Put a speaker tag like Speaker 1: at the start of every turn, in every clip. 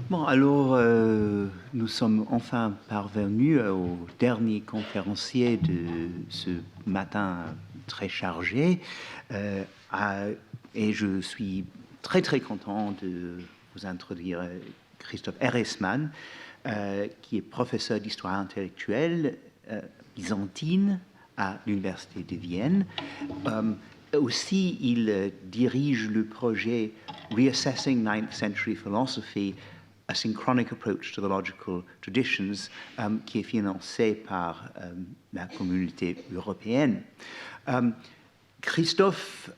Speaker 1: Bon, alors, nous sommes enfin parvenus au dernier conférencier de ce matin très chargé. Et je suis très, très content de vous introduire Christoph Ehresmann, qui est professeur d'histoire intellectuelle byzantine à l'Université de Vienne. Aussi, il dirige le projet Reassessing 9th Century Philosophy, A Synchronic Approach to the Logical Traditions, qui est financé par la communauté européenne. Christoph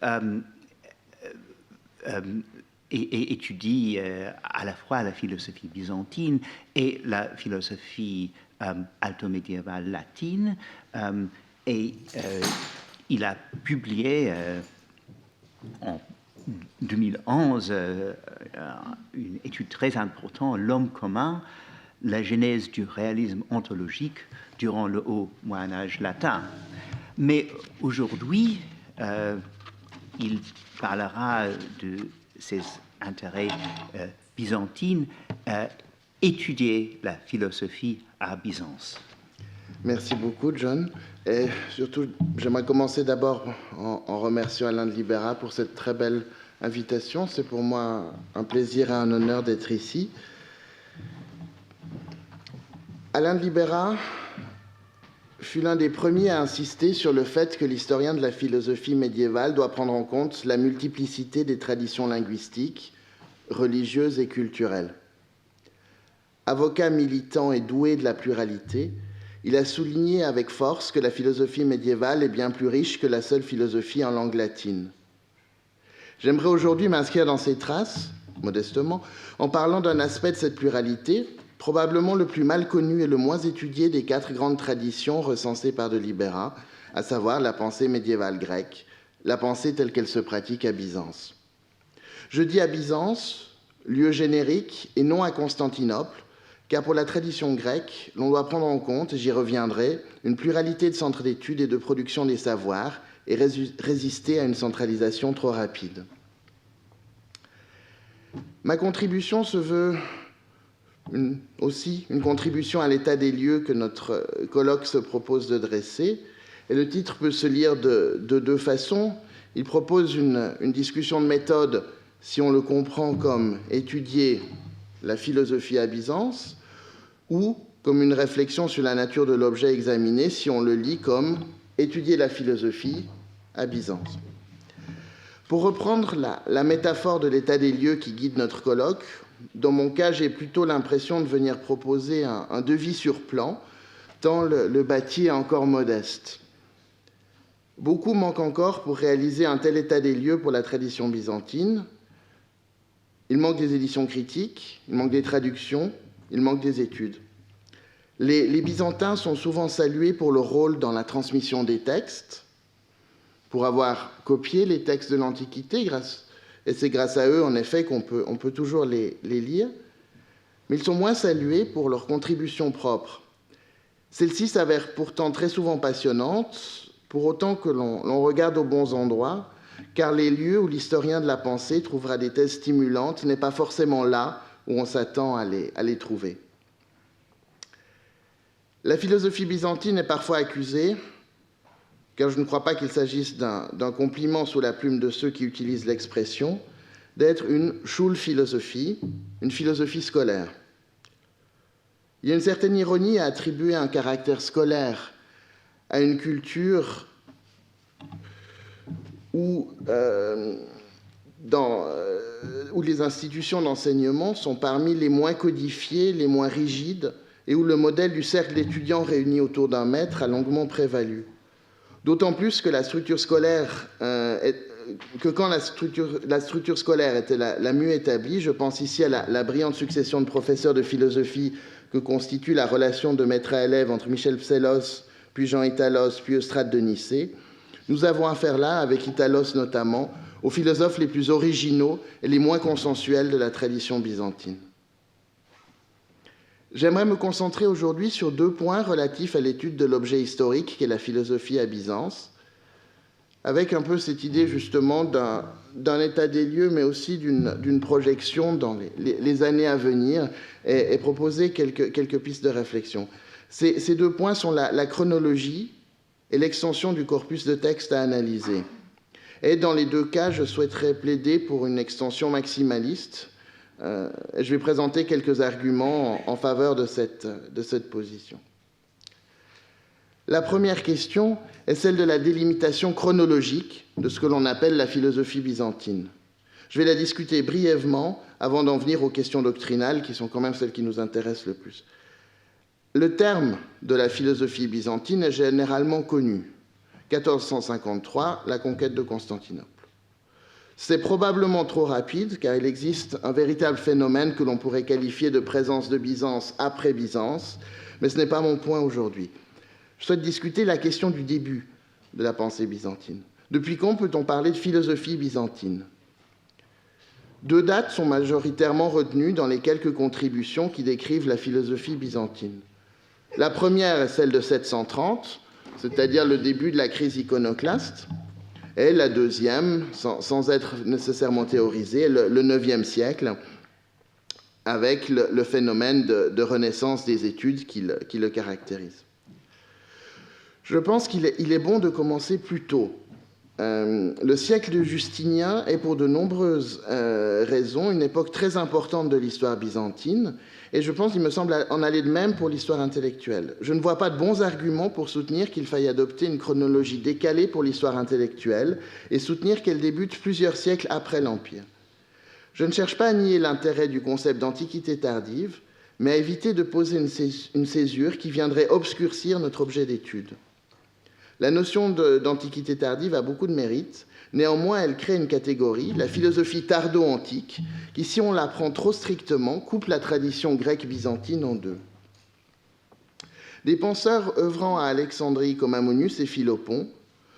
Speaker 1: étudie à la fois la philosophie byzantine et la philosophie alto-médiévale latine, et il a publié en 2011 une étude très importante, L'homme commun, la genèse du réalisme ontologique durant le haut Moyen-Âge latin. Mais aujourd'hui, il parlera de ses intérêts byzantines, étudier la philosophie à Byzance.
Speaker 2: Merci beaucoup, John. Et surtout, j'aimerais commencer d'abord en remerciant Alain de Libera pour cette très belle invitation. C'est pour moi un plaisir et un honneur d'être ici. Alain de Libera fut l'un des premiers à insister sur le fait que l'historien de la philosophie médiévale doit prendre en compte la multiplicité des traditions linguistiques, religieuses et culturelles. Avocat militant et doué de la pluralité, il a souligné avec force que la philosophie médiévale est bien plus riche que la seule philosophie en langue latine. J'aimerais aujourd'hui m'inscrire dans ses traces, modestement, en parlant d'un aspect de cette pluralité, probablement le plus mal connu et le moins étudié des 4 grandes traditions recensées par de Libera, à savoir la pensée médiévale grecque, la pensée telle qu'elle se pratique à Byzance. Je dis à Byzance, lieu générique, et non à Constantinople, car pour la tradition grecque, l'on doit prendre en compte, j'y reviendrai, une pluralité de centres d'études et de production des savoirs et résister à une centralisation trop rapide. Ma contribution se veut aussi une contribution à l'état des lieux que notre colloque se propose de dresser. Et le titre peut se lire de 2 façons. Il propose une discussion de méthode, si on le comprend comme étudier la philosophie à Byzance, ou comme une réflexion sur la nature de l'objet examiné, si on le lit comme étudier la philosophie à Byzance. Pour reprendre la métaphore de l'état des lieux qui guide notre colloque, dans mon cas, j'ai plutôt l'impression de venir proposer un devis sur plan, tant le bâti est encore modeste. Beaucoup manque encore pour réaliser un tel état des lieux pour la tradition byzantine. Il manque des éditions critiques, il manque des traductions, il manque des études. Les Byzantins sont souvent salués pour leur rôle dans la transmission des textes, pour avoir copié les textes de l'Antiquité, et c'est grâce à eux, en effet, qu'on peut toujours les lire, mais ils sont moins salués pour leurs contributions propres. Celles-ci s'avèrent pourtant très souvent passionnantes, pour autant que l'on regarde aux bons endroits, car les lieux où l'historien de la pensée trouvera des thèses stimulantes n'est pas forcément là où on s'attend à les trouver. La philosophie byzantine est parfois accusée, car je ne crois pas qu'il s'agisse d'un compliment sous la plume de ceux qui utilisent l'expression, d'être une Schulphilosophie, une philosophie scolaire. Il y a une certaine ironie à attribuer un caractère scolaire à une culture où les institutions d'enseignement sont parmi les moins codifiées, les moins rigides, et où le modèle du cercle d'étudiants réunis autour d'un maître a longuement prévalu. D'autant plus que la structure scolaire, quand la structure scolaire était la mieux établie, je pense ici à la brillante succession de professeurs de philosophie que constitue la relation de maître à élève entre Michel Psellos, puis Jean Italos, puis Eustrate de Nicée. Nous avons affaire là, avec Italos notamment, aux philosophes les plus originaux et les moins consensuels de la tradition byzantine. J'aimerais me concentrer aujourd'hui sur 2 points relatifs à l'étude de l'objet historique qu'est la philosophie à Byzance. avec un peu cette idée justement d'un état des lieux, mais aussi d'une projection dans les années à venir, et proposer quelques pistes de réflexion. Ces deux points sont la chronologie et l'extension du corpus de texte à analyser. Et dans les deux cas, je souhaiterais plaider pour une extension maximaliste. Je vais présenter quelques arguments en faveur de cette position. La première question est celle de la délimitation chronologique de ce que l'on appelle la philosophie byzantine. Je vais la discuter brièvement avant d'en venir aux questions doctrinales qui sont quand même celles qui nous intéressent le plus. Le terme de la philosophie byzantine est généralement connu. 1453, la conquête de Constantinople. C'est probablement trop rapide car il existe un véritable phénomène que l'on pourrait qualifier de présence de Byzance après Byzance, mais ce n'est pas mon point aujourd'hui. Je souhaite discuter la question du début de la pensée byzantine. Depuis quand peut-on parler de philosophie byzantine? Deux dates sont majoritairement retenues dans les quelques contributions qui décrivent la philosophie byzantine. La première est celle de 730, c'est-à-dire le début de la crise iconoclaste, et la deuxième, sans être nécessairement théorisée, le IXe siècle, avec le phénomène de renaissance des études qui le caractérise. Je pense qu'il est bon de commencer plus tôt. Le siècle de Justinien est pour de nombreuses raisons une époque très importante de l'histoire byzantine, et je pense qu'il me semble en aller de même pour l'histoire intellectuelle. Je ne vois pas de bons arguments pour soutenir qu'il faille adopter une chronologie décalée pour l'histoire intellectuelle et soutenir qu'elle débute plusieurs siècles après l'Empire. Je ne cherche pas à nier l'intérêt du concept d'antiquité tardive, mais à éviter de poser une césure qui viendrait obscurcir notre objet d'étude. La notion d'antiquité tardive a beaucoup de mérite. Néanmoins, elle crée une catégorie, la philosophie tardo-antique, qui, si on la prend trop strictement, coupe la tradition grecque byzantine en deux. Des penseurs œuvrant à Alexandrie comme Ammonius et Philopon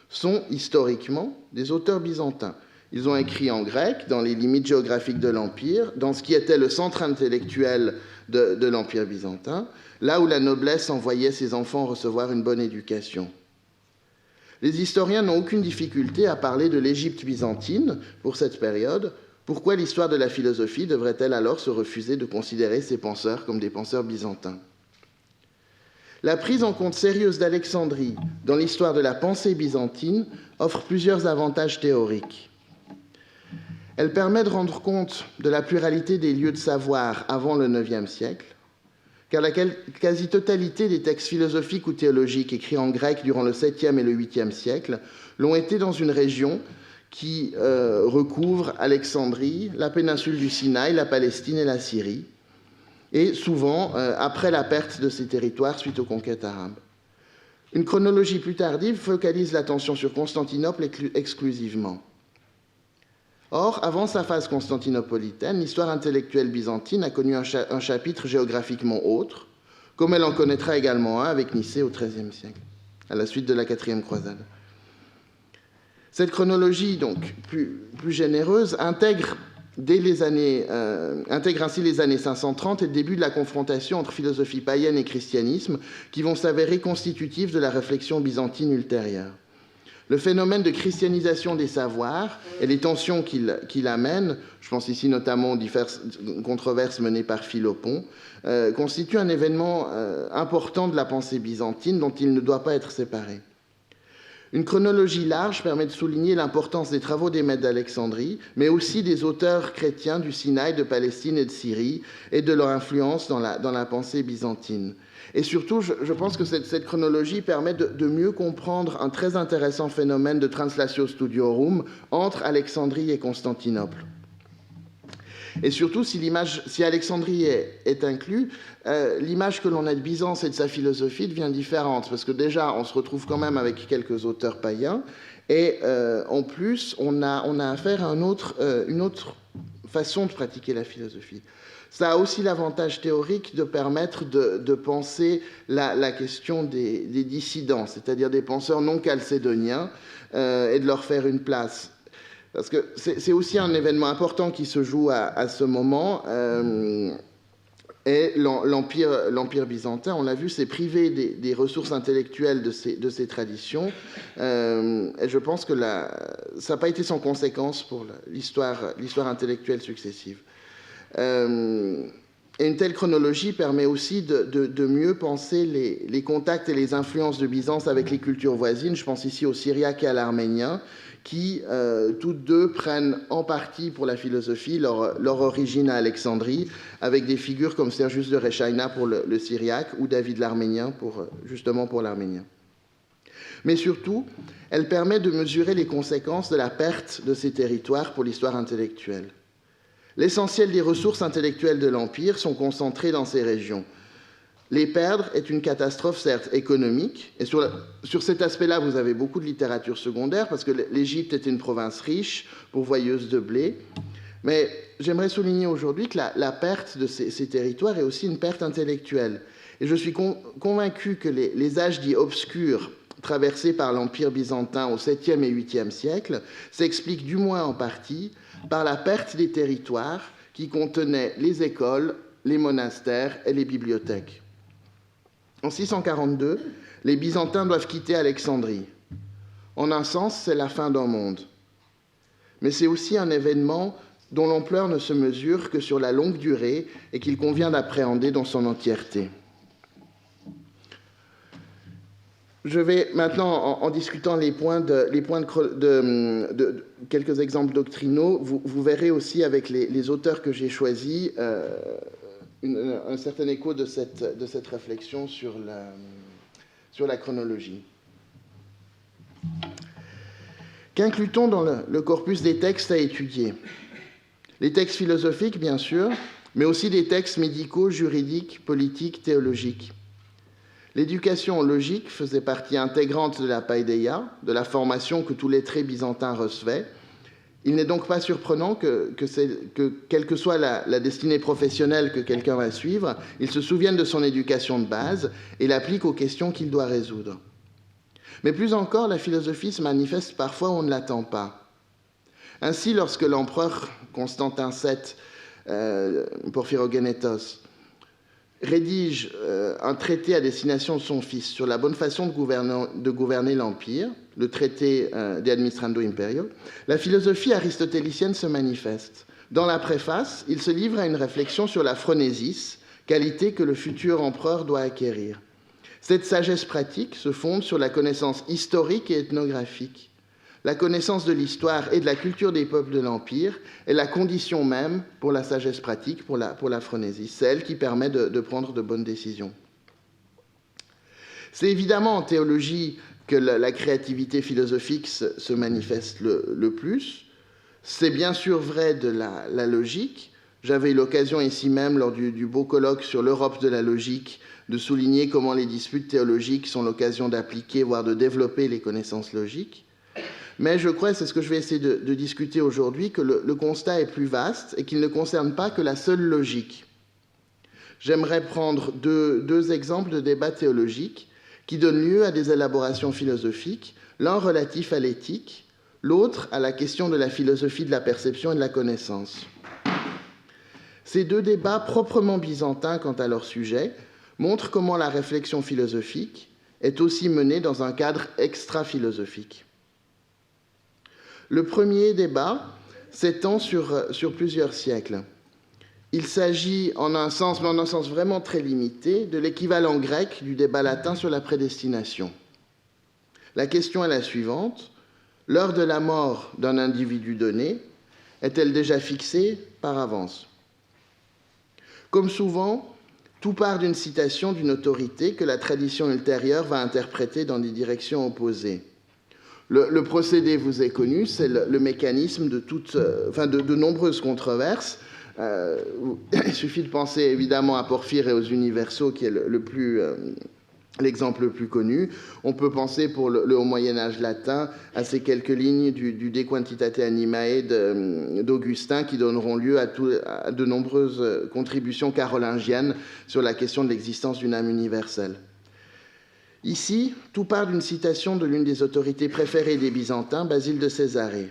Speaker 2: sont, historiquement, des auteurs byzantins. Ils ont écrit en grec, dans les limites géographiques de l'Empire, dans ce qui était le centre intellectuel de l'Empire byzantin, là où la noblesse envoyait ses enfants recevoir une bonne éducation. Les historiens n'ont aucune difficulté à parler de l'Égypte byzantine pour cette période. Pourquoi l'histoire de la philosophie devrait-elle alors se refuser de considérer ces penseurs comme des penseurs byzantins? La prise en compte sérieuse d'Alexandrie dans l'histoire de la pensée byzantine offre plusieurs avantages théoriques. Elle permet de rendre compte de la pluralité des lieux de savoir avant le IXe siècle, car la quasi-totalité des textes philosophiques ou théologiques écrits en grec durant le 7e et le 8e siècle l'ont été dans une région qui recouvre Alexandrie, la péninsule du Sinaï, la Palestine et la Syrie, et souvent après la perte de ces territoires suite aux conquêtes arabes. Une chronologie plus tardive focalise l'attention sur Constantinople exclusivement. Or, avant sa phase constantinopolitaine, l'histoire intellectuelle byzantine a connu un chapitre géographiquement autre, comme elle en connaîtra également un avec Nicée au XIIIe siècle, à la suite de la 4e croisade. Cette chronologie, donc plus généreuse, intègre ainsi les années 530 et le début de la confrontation entre philosophie païenne et christianisme, qui vont s'avérer constitutifs de la réflexion byzantine ultérieure. Le phénomène de christianisation des savoirs et les tensions qu'il amène, je pense ici notamment aux diverses controverses menées par Philopon, constitue un événement important de la pensée byzantine dont il ne doit pas être séparé. Une chronologie large permet de souligner l'importance des travaux des maîtres d'Alexandrie, mais aussi des auteurs chrétiens du Sinaï, de Palestine et de Syrie, et de leur influence dans la pensée byzantine. Et surtout, je pense que cette chronologie permet de mieux comprendre un très intéressant phénomène de translatio studiorum entre Alexandrie et Constantinople. Et surtout, si Alexandrie est inclus, l'image que l'on a de Byzance et de sa philosophie devient différente, parce que déjà, on se retrouve quand même avec quelques auteurs païens, et en plus, on a affaire à une autre façon de pratiquer la philosophie. Ça a aussi l'avantage théorique de permettre de penser la question des dissidents, c'est-à-dire des penseurs non chalcédoniens, et de leur faire une place. Parce que c'est aussi un événement important qui se joue à ce moment. Et l'Empire byzantin, on l'a vu, s'est privé des ressources intellectuelles de ces traditions. Et je pense que ça n'a pas été sans conséquence pour l'histoire intellectuelle successive. Et une telle chronologie permet aussi de mieux penser les contacts et les influences de Byzance avec les cultures voisines. Je pense ici au syriaque et à l'arménien, qui, toutes deux, prennent en partie pour la philosophie leur origine à Alexandrie, avec des figures comme Sergius de Rechaïna pour le syriaque ou David l'Arménien, justement pour l'arménien. Mais surtout, elle permet de mesurer les conséquences de la perte de ces territoires pour l'histoire intellectuelle. L'essentiel des ressources intellectuelles de l'Empire sont concentrées dans ces régions. Les perdre est une catastrophe, certes, économique. Et sur cet aspect-là, vous avez beaucoup de littérature secondaire, parce que l'Égypte était une province riche, pourvoyeuse de blé. Mais j'aimerais souligner aujourd'hui que la perte de ces territoires est aussi une perte intellectuelle. Et je suis convaincu que les âges dits obscurs traversés par l'Empire byzantin au 7e et 8e siècle s'expliquent du moins en partie par la perte des territoires qui contenaient les écoles, les monastères et les bibliothèques. En 642, les Byzantins doivent quitter Alexandrie. En un sens, c'est la fin d'un monde. Mais c'est aussi un événement dont l'ampleur ne se mesure que sur la longue durée et qu'il convient d'appréhender dans son entièreté. Je vais maintenant, en discutant quelques exemples doctrinaux, vous verrez aussi avec les auteurs que j'ai choisis un certain écho de cette réflexion sur la chronologie. Qu'inclut-on dans le corpus des textes à étudier? Les textes philosophiques, bien sûr, mais aussi des textes médicaux, juridiques, politiques, théologiques. L'éducation logique faisait partie intégrante de la paideia, de la formation que tous les lettrés byzantins recevaient. Il n'est donc pas surprenant que quelle que soit la destinée professionnelle que quelqu'un va suivre, il se souvienne de son éducation de base et l'applique aux questions qu'il doit résoudre. Mais plus encore, la philosophie se manifeste parfois où on ne l'attend pas. Ainsi, lorsque l'empereur Constantin VII, Porphyrogenetos, rédige un traité à destination de son fils sur la bonne façon de gouverner l'Empire, le traité De Administrando Imperio, la philosophie aristotélicienne se manifeste. Dans la préface, il se livre à une réflexion sur la phronésis, qualité que le futur empereur doit acquérir. Cette sagesse pratique se fonde sur la connaissance historique et ethnographique. La connaissance de l'histoire et de la culture des peuples de l'Empire est la condition même pour la sagesse pratique, pour la phronésie, celle qui permet de prendre de bonnes décisions. C'est évidemment en théologie que la créativité philosophique se manifeste le plus. C'est bien sûr vrai de la logique. J'avais eu l'occasion ici même, lors du beau colloque sur l'Europe de la logique, de souligner comment les disputes théologiques sont l'occasion d'appliquer, voire de développer les connaissances logiques. Mais je crois, c'est ce que je vais essayer de discuter aujourd'hui, que le constat est plus vaste et qu'il ne concerne pas que la seule logique. J'aimerais prendre deux exemples de débats théologiques qui donnent lieu à des élaborations philosophiques, l'un relatif à l'éthique, l'autre à la question de la philosophie de la perception et de la connaissance. Ces deux débats proprement byzantins quant à leur sujet montrent comment la réflexion philosophique est aussi menée dans un cadre extra-philosophique. Le premier débat s'étend sur plusieurs siècles. Il s'agit, en un sens, mais en un sens vraiment très limité, de l'équivalent grec du débat latin sur la prédestination. La question est la suivante. L'heure de la mort d'un individu donné est-elle déjà fixée par avance? Comme souvent, tout part d'une citation d'une autorité que la tradition ultérieure va interpréter dans des directions opposées. Le procédé vous est connu, c'est le mécanisme de nombreuses controverses. Il suffit de penser évidemment à Porphyre et aux Universaux, qui est l'exemple le plus connu. On peut penser pour le Haut Moyen-Âge latin à ces quelques lignes du De Quantitate Animae d'Augustin qui donneront lieu à de nombreuses contributions carolingiennes sur la question de l'existence d'une âme universelle. Ici, tout part d'une citation de l'une des autorités préférées des Byzantins, Basile de Césarée.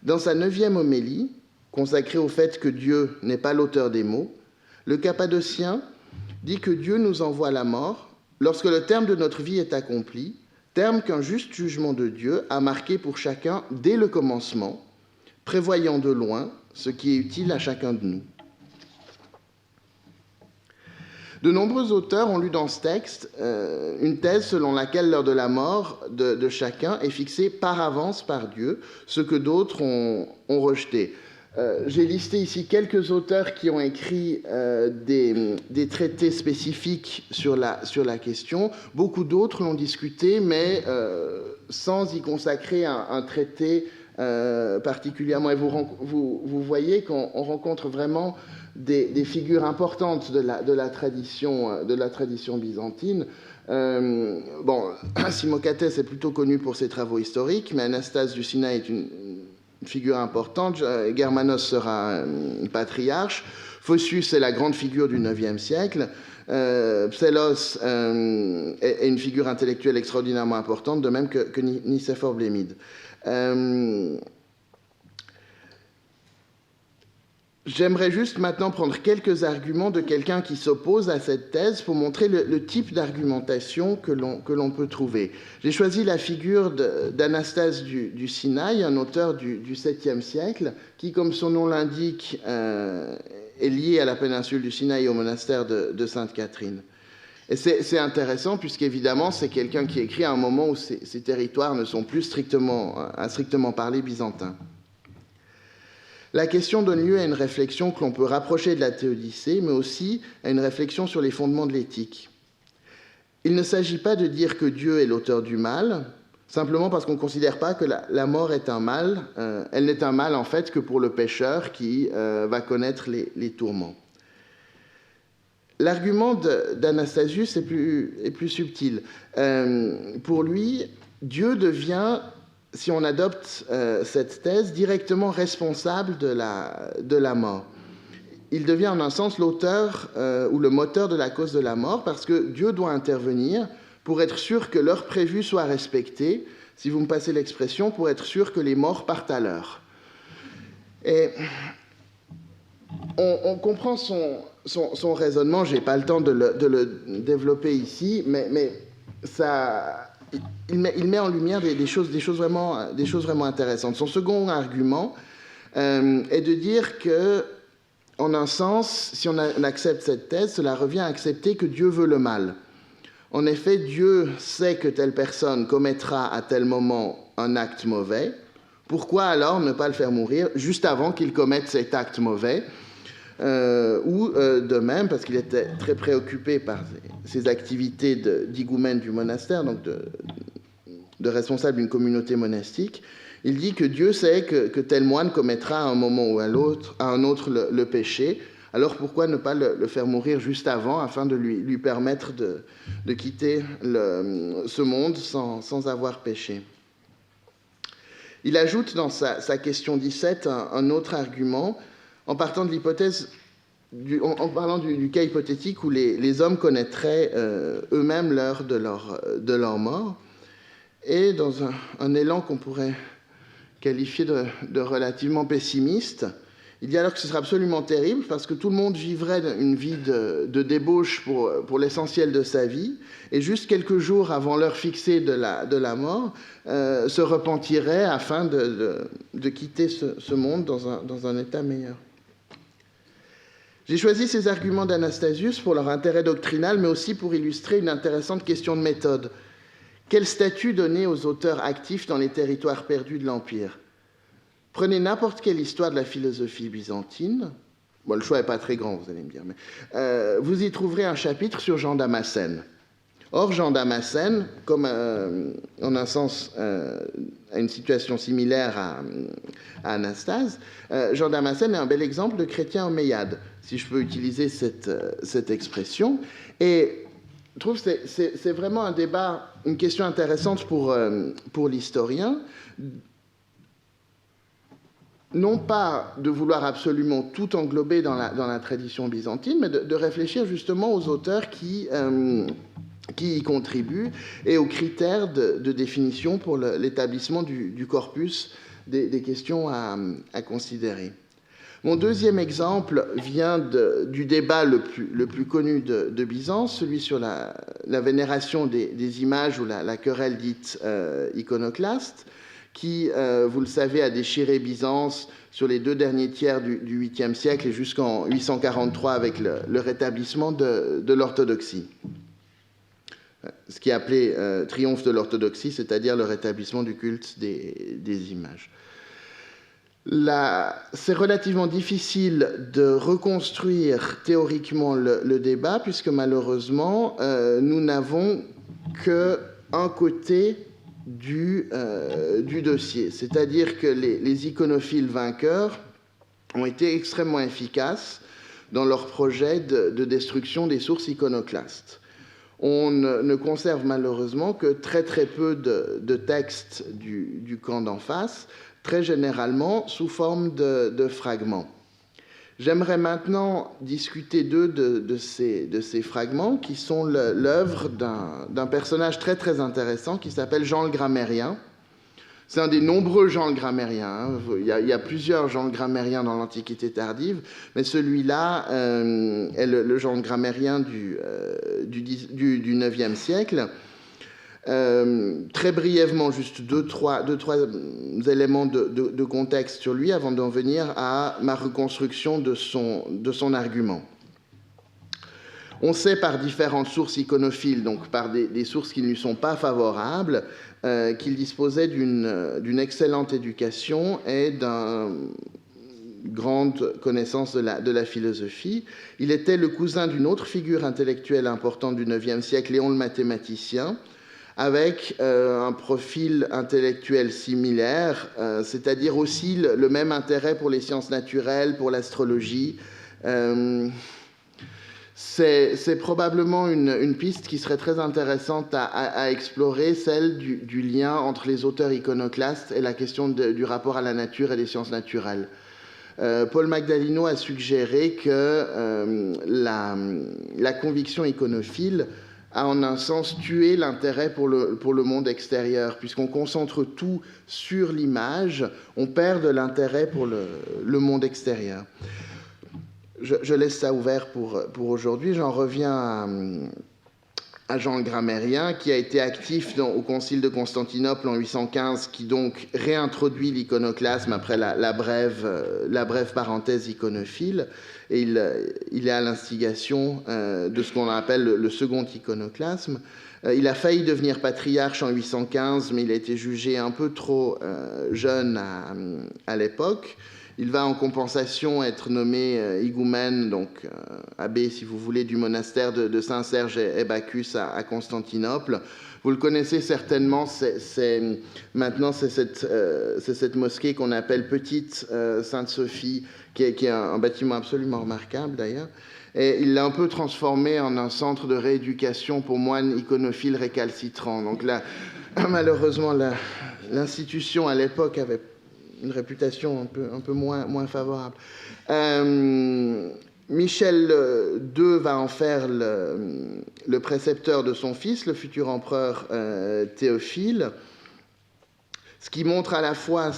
Speaker 2: Dans sa 9e homélie, consacrée au fait que Dieu n'est pas l'auteur des mots, Le Cappadocien dit que Dieu nous envoie la mort lorsque le terme de notre vie est accompli, terme qu'un juste jugement de Dieu a marqué pour chacun dès le commencement, prévoyant de loin ce qui est utile à chacun de nous. De nombreux auteurs ont lu dans ce texte une thèse selon laquelle l'heure de la mort de chacun est fixée par avance par Dieu, ce que d'autres ont rejeté. J'ai listé ici quelques auteurs qui ont écrit des traités spécifiques sur la question. Beaucoup d'autres l'ont discuté, mais sans y consacrer un traité particulièrement. Et vous voyez qu'on rencontre vraiment des figures importantes de la tradition byzantine. Simocatès est plutôt connu pour ses travaux historiques, mais Anastase du Sinaï est une figure importante. Germanos sera un patriarche. Phocius est la grande figure du IXe siècle. Psellos est une figure intellectuelle extraordinairement importante, de même que Nicéphore Blémide. J'aimerais juste maintenant prendre quelques arguments de quelqu'un qui s'oppose à cette thèse pour montrer le type d'argumentation que l'on peut trouver. J'ai choisi la figure d'Anastase du Sinaï, un auteur du 7e siècle, qui, comme son nom l'indique, est lié à la péninsule du Sinaï, au monastère de Sainte-Catherine. Et c'est intéressant, puisqu'évidemment, c'est quelqu'un qui écrit à un moment où ces territoires ne sont plus à strictement parler byzantin. La question donne lieu à une réflexion que l'on peut rapprocher de la théodicée, mais aussi à une réflexion sur les fondements de l'éthique. Il ne s'agit pas de dire que Dieu est l'auteur du mal, simplement parce qu'on ne considère pas que la mort est un mal. Elle n'est un mal, en fait, que pour le pécheur qui va connaître les tourments. L'argument d'Anastasius est plus subtil. Pour lui, Dieu devient, si on adopte cette thèse, directement responsable de la mort. Il devient en un sens l'auteur ou le moteur de la cause de la mort, parce que Dieu doit intervenir pour être sûr que l'heure prévue soit respectée, si vous me passez l'expression, pour être sûr que les morts partent à l'heure. Et on comprend son raisonnement, je n'ai pas le temps de le développer ici, mais ça... Il met en lumière des choses vraiment intéressantes. Son second argument est de dire que, en un sens, si on accepte cette thèse, cela revient à accepter que Dieu veut le mal. En effet, Dieu sait que telle personne commettra à tel moment un acte mauvais. Pourquoi alors ne pas le faire mourir juste avant qu'il commette cet acte mauvais ? Ou de même, parce qu'il était très préoccupé par ses activités d'higoumène du monastère, donc de responsable d'une communauté monastique, il dit que Dieu sait que tel moine commettra à un moment ou à un autre le péché, alors pourquoi ne pas le faire mourir juste avant, afin de lui permettre de quitter ce monde sans avoir péché. Il ajoute dans sa question 17 un autre argument, en partant de l'hypothèse, en parlant du cas hypothétique où les hommes connaîtraient eux-mêmes l'heure de leur mort, et dans un élan qu'on pourrait qualifier de relativement pessimiste, il dit alors que ce serait absolument terrible parce que tout le monde vivrait une vie de débauche pour l'essentiel de sa vie, et juste quelques jours avant l'heure fixée de la mort, se repentirait afin de quitter ce monde dans un état meilleur. J'ai choisi ces arguments d'Anastasius pour leur intérêt doctrinal, mais aussi pour illustrer une intéressante question de méthode. Quel statut donner aux auteurs actifs dans les territoires perdus de l'Empire ? Prenez n'importe quelle histoire de la philosophie byzantine. Bon, le choix n'est pas très grand, vous allez me dire, mais vous y trouverez un chapitre sur Jean Damascène. Or, Jean Damascène, comme en un sens à une situation similaire à Anastase, Jean Damascène est un bel exemple de chrétien omeyyade, si je peux utiliser cette expression. Et je trouve que c'est vraiment un débat, une question intéressante pour l'historien, non pas de vouloir absolument tout englober dans la tradition byzantine, mais de réfléchir justement aux auteurs qui y contribuent et aux critères de définition pour l'établissement du corpus des questions à considérer. Mon deuxième exemple vient du débat le plus connu de Byzance, celui sur la vénération des images ou la querelle dite iconoclaste, qui, vous le savez, a déchiré Byzance sur les 2 derniers tiers du 8e siècle et jusqu'en 843 avec le rétablissement de l'orthodoxie. Ce qui est appelé triomphe de l'orthodoxie, c'est-à-dire le rétablissement du culte des images. C'est relativement difficile de reconstruire théoriquement le débat, puisque malheureusement, nous n'avons qu'un côté du dossier. C'est-à-dire que les iconophiles vainqueurs ont été extrêmement efficaces dans leur projet de destruction des sources iconoclastes. On ne conserve malheureusement que très très peu de textes du camp d'en face, très généralement sous forme de fragments. J'aimerais maintenant discuter de ces fragments qui sont l'œuvre d'un personnage très très intéressant qui s'appelle Jean le Grammairien. C'est un des nombreux Jean le Grammairien. Hein. Il y a plusieurs Jean le Grammairien dans l'Antiquité tardive, mais celui-là est le Jean le Grammairien du 9e siècle. Très brièvement, juste deux, trois éléments de contexte sur lui avant d'en venir à ma reconstruction de son argument. On sait par différentes sources iconophiles, donc par des sources qui ne lui sont pas favorables, qu'il disposait d'une excellente éducation et d'une grande connaissance de la philosophie. Il était le cousin d'une autre figure intellectuelle importante du IXe siècle, Léon le mathématicien, avec un profil intellectuel similaire, c'est-à-dire aussi le même intérêt pour les sciences naturelles, pour l'astrologie. C'est probablement une piste qui serait très intéressante à explorer, celle du lien entre les auteurs iconoclastes et la question du rapport à la nature et des sciences naturelles. Paul Magdalino a suggéré que la conviction iconophile a en un sens tué l'intérêt pour le monde extérieur. Puisqu'on concentre tout sur l'image, on perd de l'intérêt pour le monde extérieur. Je laisse ça ouvert pour aujourd'hui. J'en reviens à Jean le Grammairien, qui a été actif au Concile de Constantinople en 815, qui donc réintroduit l'iconoclasme après la brève parenthèse iconophile. Et il est à l'instigation de ce qu'on appelle le second iconoclasme. Il a failli devenir patriarche en 815, mais il a été jugé un peu trop jeune à l'époque. Il va en compensation être nommé higoumène, donc abbé, si vous voulez, du monastère de Saint-Serge et Bacchus à Constantinople. Vous le connaissez certainement, maintenant c'est cette mosquée qu'on appelle Petite Sainte-Sophie, qui est un bâtiment absolument remarquable d'ailleurs. Et il l'a un peu transformé en un centre de rééducation pour moines iconophiles récalcitrants. Donc là, malheureusement, l'institution à l'époque avait une réputation un peu moins favorable. Michel II va en faire le précepteur de son fils, le futur empereur Théophile, ce qui montre à la fois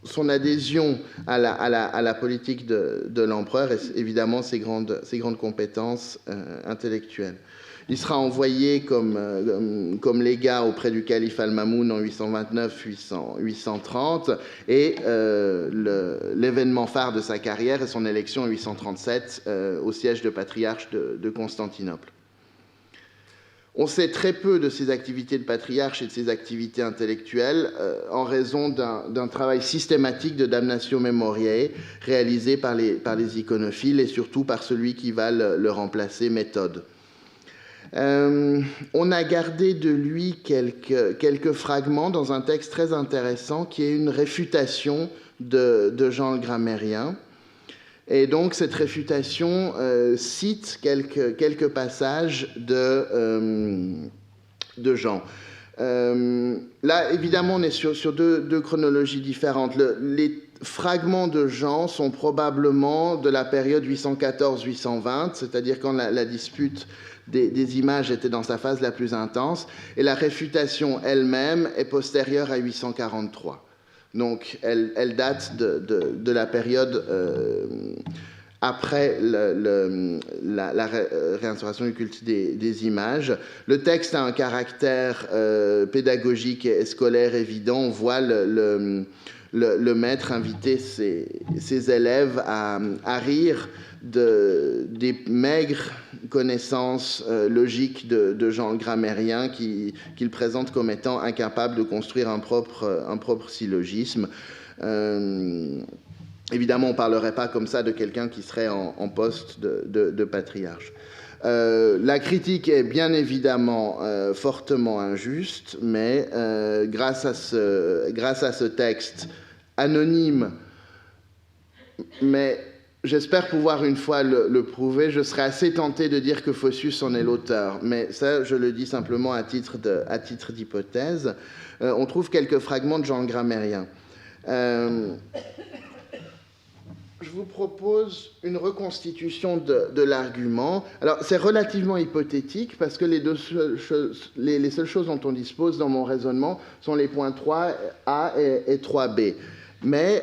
Speaker 2: son adhésion à la politique de l'empereur et évidemment ses grandes compétences intellectuelles. Il sera envoyé comme légat auprès du calife Al-Mamoun en 829-830 et l'événement phare de sa carrière est son élection en 837 au siège de patriarche de Constantinople. On sait très peu de ses activités de patriarche et de ses activités intellectuelles en raison d'un travail systématique de damnatio memoriae réalisé par les iconophiles et surtout par celui qui va le remplacer, Méthode. On a gardé de lui quelques fragments dans un texte très intéressant qui est une réfutation de Jean le Grammairien. Et donc cette réfutation cite quelques passages de Jean. Là, évidemment, on est sur deux chronologies différentes. Les fragments de Jean sont probablement de la période 814-820, c'est-à-dire quand la dispute des images était dans sa phase la plus intense, et la réfutation elle-même est postérieure à 843. Donc, elle date de la période après la réinstauration du culte des images. Le texte a un caractère pédagogique et scolaire évident. On voit le maître inviter ses élèves à rire des maigres connaissances logiques de genre grammairien qu'il présente comme étant incapable de construire un propre syllogisme. Évidemment, on ne parlerait pas comme ça de quelqu'un qui serait en poste de patriarche. La critique est bien évidemment fortement injuste, mais grâce à ce texte anonyme, mais j'espère pouvoir une fois le prouver, je serais assez tenté de dire que Photius en est l'auteur, mais ça, je le dis simplement à titre d'hypothèse. On trouve quelques fragments de genre grammairien. Je vous propose une reconstitution de l'argument. Alors, c'est relativement hypothétique parce que les seules choses dont on dispose dans mon raisonnement sont les points 3A et 3B. Mais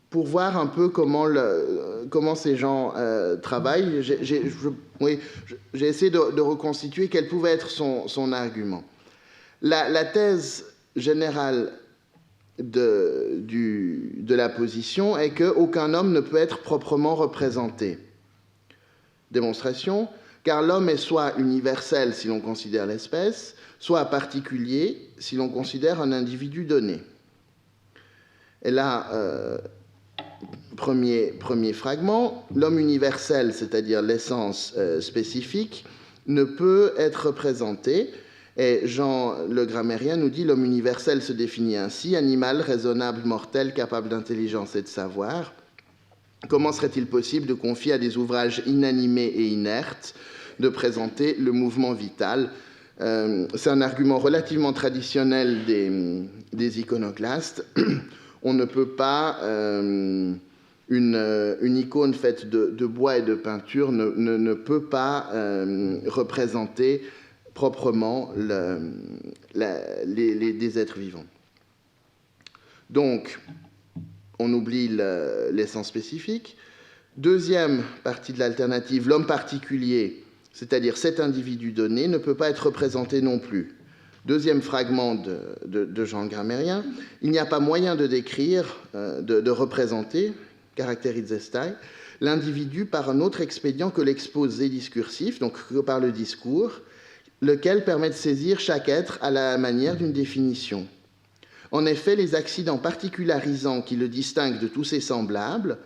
Speaker 2: pour voir un peu comment ces gens travaillent, j'ai essayé de reconstituer quel pouvait être son argument. La thèse générale de la position est qu'aucun homme ne peut être proprement représenté. Démonstration, car l'homme est soit universel si l'on considère l'espèce, soit particulier si l'on considère un individu donné. Et là, premier fragment, l'homme universel, c'est-à-dire l'essence spécifique, ne peut être représenté. Et Jean le grammairien nous dit « L'homme universel se définit ainsi, animal, raisonnable, mortel, capable d'intelligence et de savoir. Comment serait-il possible de confier à des ouvrages inanimés et inertes de présenter le mouvement vital ?» C'est un argument relativement traditionnel des iconoclastes. On ne peut pas... Une icône faite de bois et de peinture ne peut pas représenter proprement des êtres vivants. Donc, on oublie l'essence spécifique. Deuxième partie de l'alternative, l'homme particulier, c'est-à-dire cet individu donné, ne peut pas être représenté non plus. Deuxième fragment de Jean le grammairien, il n'y a pas moyen de décrire, de représenter, caractérisestai, l'individu par un autre expédient que l'exposé discursif, donc par le discours, lequel permet de saisir chaque être à la manière d'une définition. En effet, les accidents particularisants qui le distinguent de tous ses semblables,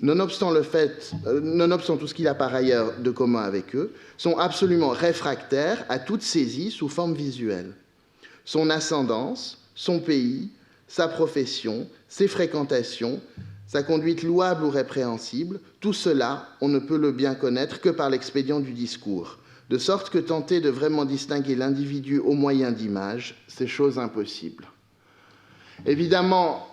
Speaker 2: nonobstant tout ce qu'il a par ailleurs de commun avec eux, sont absolument réfractaires à toute saisie sous forme visuelle. Son ascendance, son pays, sa profession, ses fréquentations, sa conduite louable ou répréhensible, tout cela, on ne peut le bien connaître que par l'expédient du discours. De sorte que tenter de vraiment distinguer l'individu au moyen d'images, c'est chose impossible. Évidemment,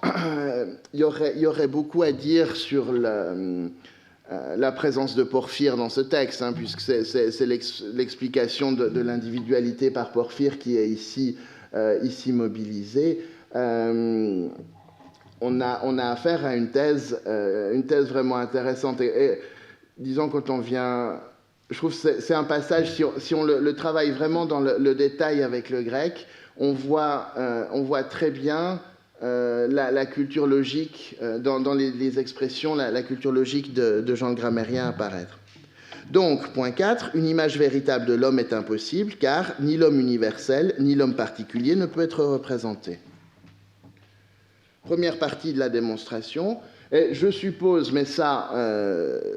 Speaker 2: il y aurait beaucoup à dire sur la présence de Porphyre dans ce texte, puisque c'est l'explication de l'individualité par Porphyre qui est ici mobilisée. On a affaire à une thèse vraiment intéressante. Et disons, quand on vient... Je trouve que c'est un passage, si on le travaille vraiment dans le détail avec le grec, on voit très bien la culture logique, dans les expressions, la culture logique de Jean le grammairien apparaître. Donc, point 4, une image véritable de l'homme est impossible, car ni l'homme universel, ni l'homme particulier ne peut être représenté. Première partie de la démonstration, et je suppose, mais ça,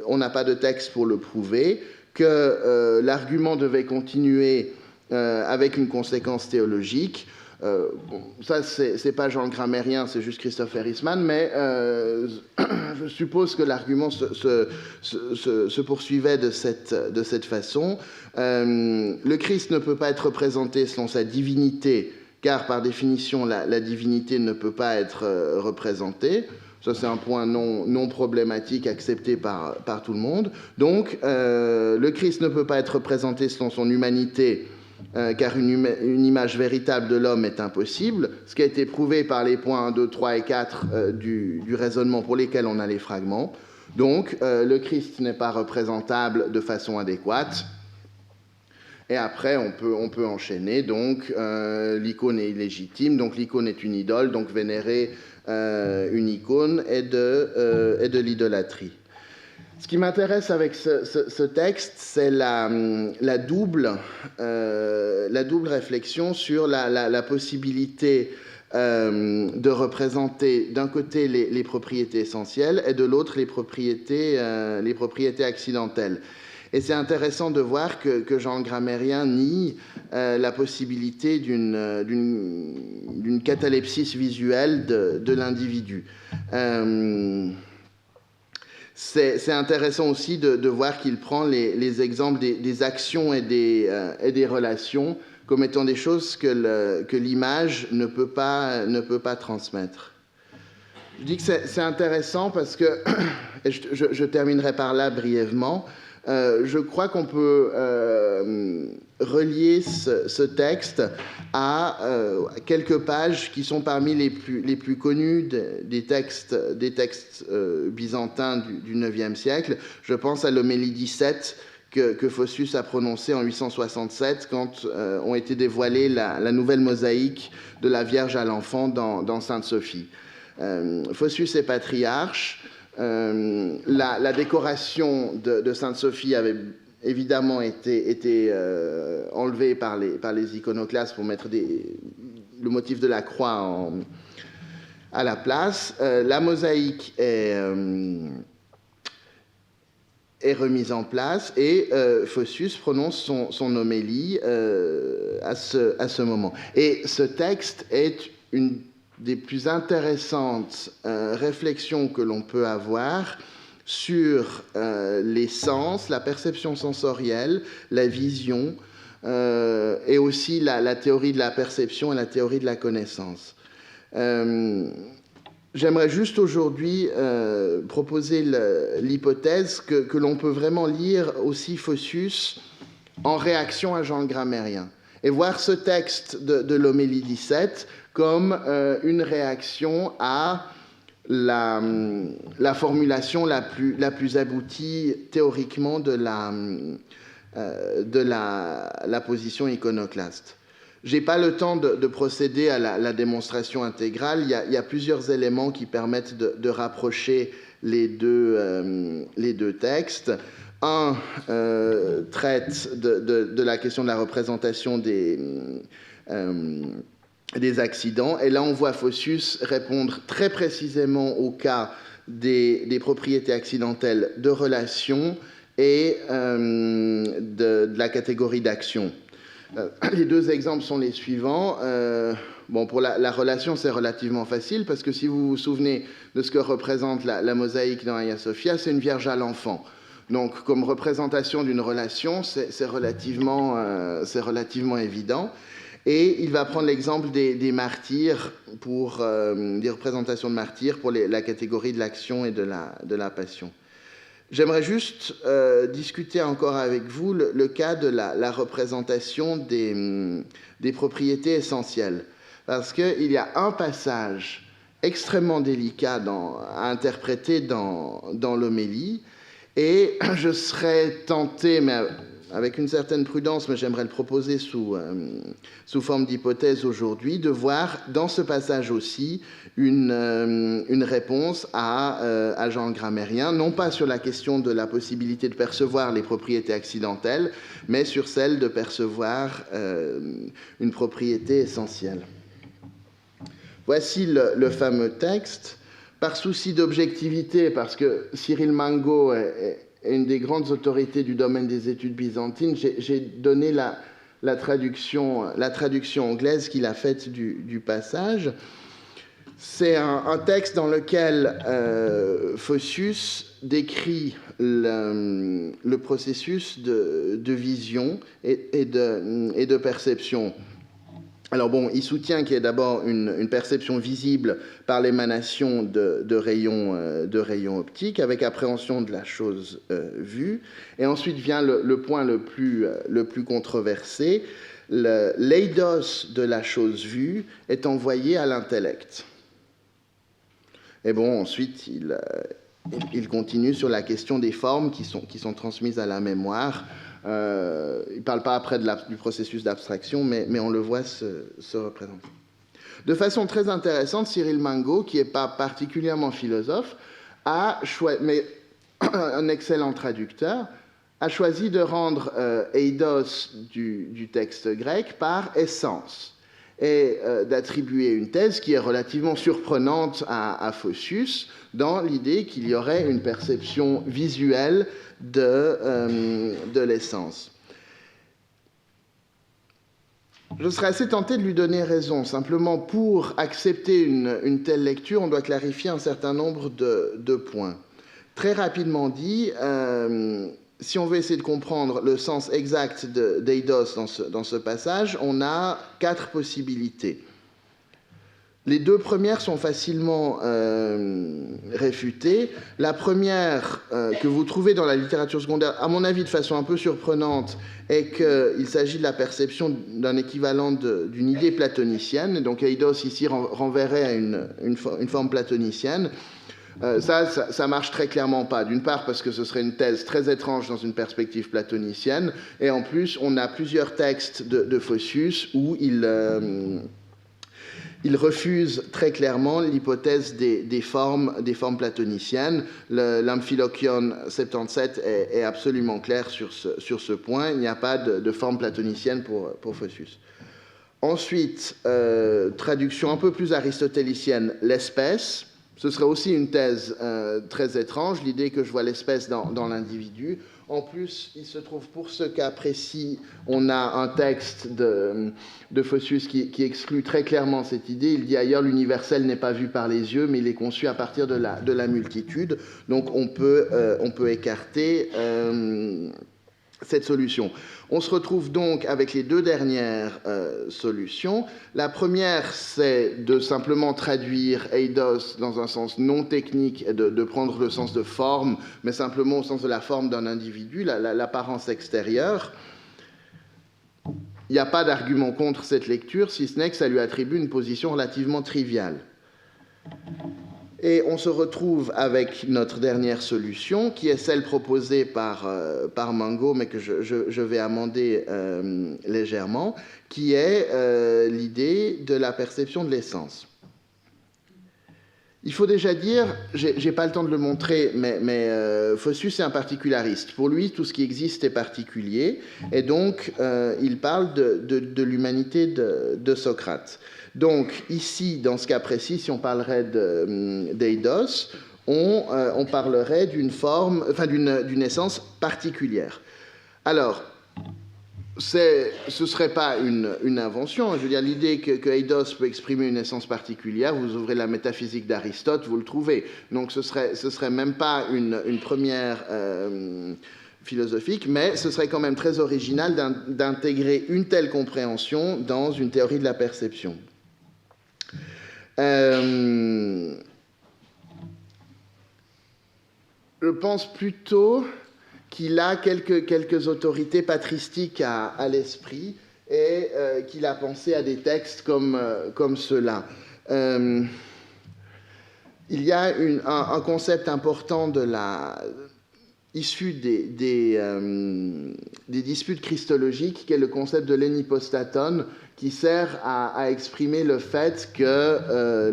Speaker 2: on n'a pas de texte pour le prouver, que l'argument devait continuer avec une conséquence théologique. Ça, c'est pas Jean le grammairien, c'est juste Christophe Erisman, mais je suppose que l'argument se poursuivait de cette façon. Le Christ ne peut pas être représenté selon sa divinité, car par définition, la divinité ne peut pas être représentée. Ça, c'est un point non problématique accepté par tout le monde. Donc, le Christ ne peut pas être représenté selon son humanité, car une image véritable de l'homme est impossible, ce qui a été prouvé par les points 1, 2, 3 et 4 du raisonnement pour lesquels on a les fragments. Donc, le Christ n'est pas représentable de façon adéquate. Et après, on peut enchaîner. Donc, l'icône est illégitime. Donc, l'icône est une idole. Donc, vénérer une icône est de l'idolâtrie. Ce qui m'intéresse avec ce texte, c'est la double réflexion sur la possibilité de représenter d'un côté les propriétés essentielles et de l'autre les propriétés accidentelles. Et c'est intéressant de voir que Jean le Grammairien nie la possibilité d'une catalepsis visuelle de l'individu. C'est intéressant aussi de voir qu'il prend les exemples des actions et des relations comme étant des choses que l'image ne peut pas transmettre. Je dis que c'est intéressant parce que, et je terminerai par là brièvement, je crois qu'on peut relier ce texte à quelques pages qui sont parmi les plus connues des textes byzantins du IXe siècle. Je pense à l'homélie 17 que Photius a prononcée en 867 quand ont été dévoilées la nouvelle mosaïque de la Vierge à l'enfant dans Sainte-Sophie. Photius est patriarche. La décoration de Sainte-Sophie avait évidemment été enlevée par les iconoclastes pour mettre le motif de la croix à la place. La mosaïque est remise en place et Photius prononce son homélie à ce moment. Et ce texte est une des plus intéressantes réflexions que l'on peut avoir sur les sens, la perception sensorielle, la vision, et aussi la théorie de la perception et la théorie de la connaissance. J'aimerais juste aujourd'hui proposer l'hypothèse que l'on peut vraiment lire aussi Photius en réaction à Jean le Grammairien, et voir ce texte de l'homélie 17 comme une réaction à la formulation la plus aboutie théoriquement de la position iconoclaste. Je n'ai pas le temps de procéder à la démonstration intégrale. Il y a plusieurs éléments qui permettent de rapprocher les deux textes. Un traite de la question de la représentation des accidents. Et là, on voit Photius répondre très précisément au cas des propriétés accidentelles de relation et de la catégorie d'action. Les deux exemples sont les suivants. Pour la relation, c'est relativement facile, parce que si vous vous souvenez de ce que représente la mosaïque dans Hagia Sophia, c'est une Vierge à l'enfant. Donc, comme représentation d'une relation, c'est relativement évident. Et il va prendre l'exemple des martyrs, des représentations de martyrs pour la catégorie de l'action et de la passion. J'aimerais juste discuter encore avec vous le cas de la représentation des propriétés essentielles. Parce qu'il y a un passage extrêmement délicat à interpréter dans l'homélie, et je serais tenté, mais avec une certaine prudence, mais j'aimerais le proposer sous forme d'hypothèse aujourd'hui, de voir dans ce passage aussi une réponse à Jean le Grammairien, non pas sur la question de la possibilité de percevoir les propriétés accidentelles, mais sur celle de percevoir une propriété essentielle. Voici le fameux texte. Par souci d'objectivité, parce que Cyril Mango est une des grandes autorités du domaine des études byzantines, j'ai donné la traduction anglaise qu'il a faite du passage. C'est un texte dans lequel Photius décrit le processus de vision et de perception. Alors bon, il soutient qu'il y ait d'abord une perception visible par l'émanation de rayons optiques, avec appréhension de la chose vue. Et ensuite vient le point le plus controversé. L'eidos de la chose vue est envoyé à l'intellect. Et bon, ensuite, il continue sur la question des formes qui sont transmises à la mémoire. Il ne parle pas après du processus d'abstraction, mais on le voit se représenter. De façon très intéressante, Cyril Mango, qui n'est pas particulièrement philosophe, mais un excellent traducteur, a choisi de rendre eidos du texte grec par essence, et d'attribuer une thèse qui est relativement surprenante à Photius, dans l'idée qu'il y aurait une perception visuelle de l'essence. Je serais assez tenté de lui donner raison. Simplement, pour accepter une telle lecture, on doit clarifier un certain nombre de points. Très rapidement dit, si on veut essayer de comprendre le sens exact d'eidos dans ce passage, on a 4 possibilités. Les 2 premières sont facilement réfutées. La première, que vous trouvez dans la littérature secondaire, à mon avis de façon un peu surprenante, est qu'il s'agit de la perception d'un équivalent d'une idée platonicienne. Donc eidos ici renverrait à une forme platonicienne. Ça marche très clairement pas. D'une part parce que ce serait une thèse très étrange dans une perspective platonicienne, et en plus on a plusieurs textes de Photius où il refuse très clairement l'hypothèse des formes platoniciennes. L'Amphilochion 77 est absolument clair sur ce point. Il n'y a pas de forme platonicienne pour Photius. Ensuite, traduction un peu plus aristotélicienne, l'espèce. Ce serait aussi une thèse très étrange, l'idée que je vois l'espèce dans l'individu. En plus, il se trouve, pour ce cas précis, on a un texte de Photius qui exclut très clairement cette idée. Il dit ailleurs, l'universel n'est pas vu par les yeux, mais il est conçu à partir de la multitude. Donc on peut écarter cette solution. On se retrouve donc avec les 2 dernières solutions. La première, c'est de simplement traduire eidos dans un sens non technique, et de prendre le sens de forme, mais simplement au sens de la forme d'un individu, l'apparence extérieure. Il n'y a pas d'argument contre cette lecture, si ce n'est que ça lui attribue une position relativement triviale. Et on se retrouve avec notre dernière solution, qui est celle proposée par Mango, mais que je vais amender légèrement, qui est l'idée de la perception de l'essence. Il faut déjà dire, j'ai pas le temps de le montrer, mais Photius est un particulariste. Pour lui, tout ce qui existe est particulier, et donc il parle de l'humanité de Socrate. Donc ici, dans ce cas précis, si on parlerait d'eidos, on parlerait d'une essence particulière. Alors, ce ne serait pas une invention. Je veux dire, l'idée que eidos peut exprimer une essence particulière, vous ouvrez la métaphysique d'Aristote, vous le trouvez. Donc ce serait même pas une première philosophique, mais ce serait quand même très original d'intégrer une telle compréhension dans une théorie de la perception. Je pense plutôt qu'il a quelques autorités patristiques à l'esprit, et qu'il a pensé à des textes comme ceux-là. Il y a un concept important issu des disputes christologiques, qui est le concept de l'hénipostaton, qui sert à exprimer le fait que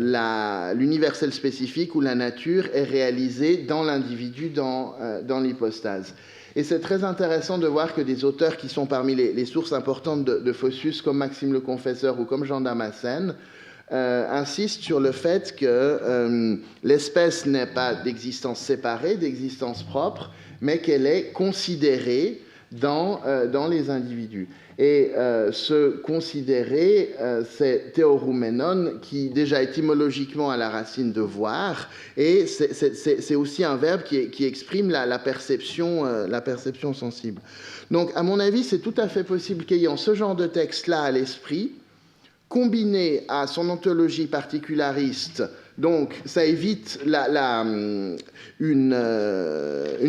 Speaker 2: l'universel spécifique ou la nature est réalisée dans l'individu, dans l'hypostase. Et c'est très intéressant de voir que des auteurs qui sont parmi les sources importantes de Photius, comme Maxime le Confesseur ou comme Jean Damascène, insistent sur le fait que l'espèce n'est pas d'existence séparée, d'existence propre, mais qu'elle est considérée dans les individus. Et ce considérer, c'est théorouménon, qui déjà étymologiquement a la racine de voir, et c'est aussi un verbe qui exprime la perception sensible. Donc, à mon avis, c'est tout à fait possible qu'ayant ce genre de texte-là à l'esprit, combiné à son ontologie particulariste, donc ça évite une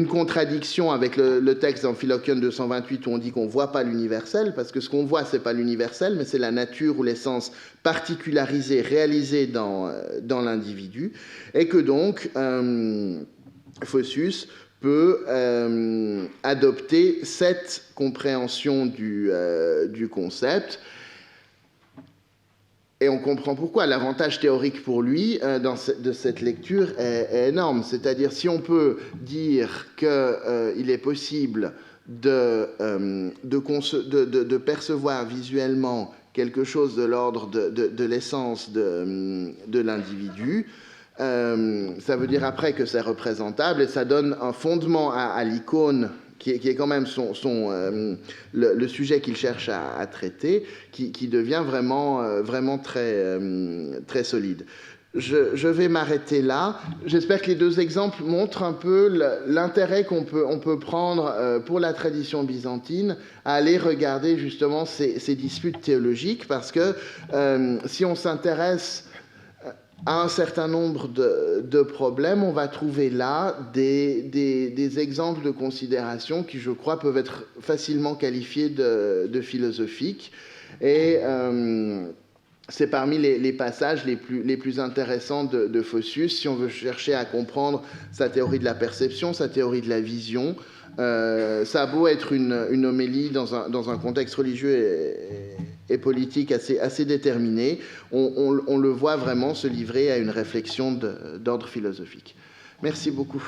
Speaker 2: contradiction avec le texte d'Amphilochion 228 où on dit qu'on ne voit pas l'universel, parce que ce qu'on voit, ce n'est pas l'universel, mais c'est la nature ou l'essence particularisée, réalisée dans l'individu, et que donc Photius peut adopter cette compréhension du concept. Et on comprend pourquoi. L'avantage théorique pour lui de cette lecture est énorme. C'est-à-dire, si on peut dire qu'il est possible de percevoir visuellement quelque chose de l'ordre de l'essence de l'individu, ça veut dire après que c'est représentable et ça donne un fondement à l'icône qui est quand même le sujet qu'il cherche à traiter, qui devient vraiment très, très solide. Je vais m'arrêter là. J'espère que les deux exemples montrent un peu l'intérêt qu'on peut prendre pour la tradition byzantine à aller regarder justement ces disputes théologiques, parce que si on s'intéresse à un certain nombre de problèmes, on va trouver là des exemples de considérations qui, je crois, peuvent être facilement qualifiés de philosophiques. Et c'est parmi les passages les plus intéressants de Photius, si on veut chercher à comprendre sa théorie de la perception, sa théorie de la vision. Ça a beau être une homélie dans un contexte religieux et politique assez déterminé, on le voit vraiment se livrer à une réflexion d'ordre philosophique. Merci beaucoup.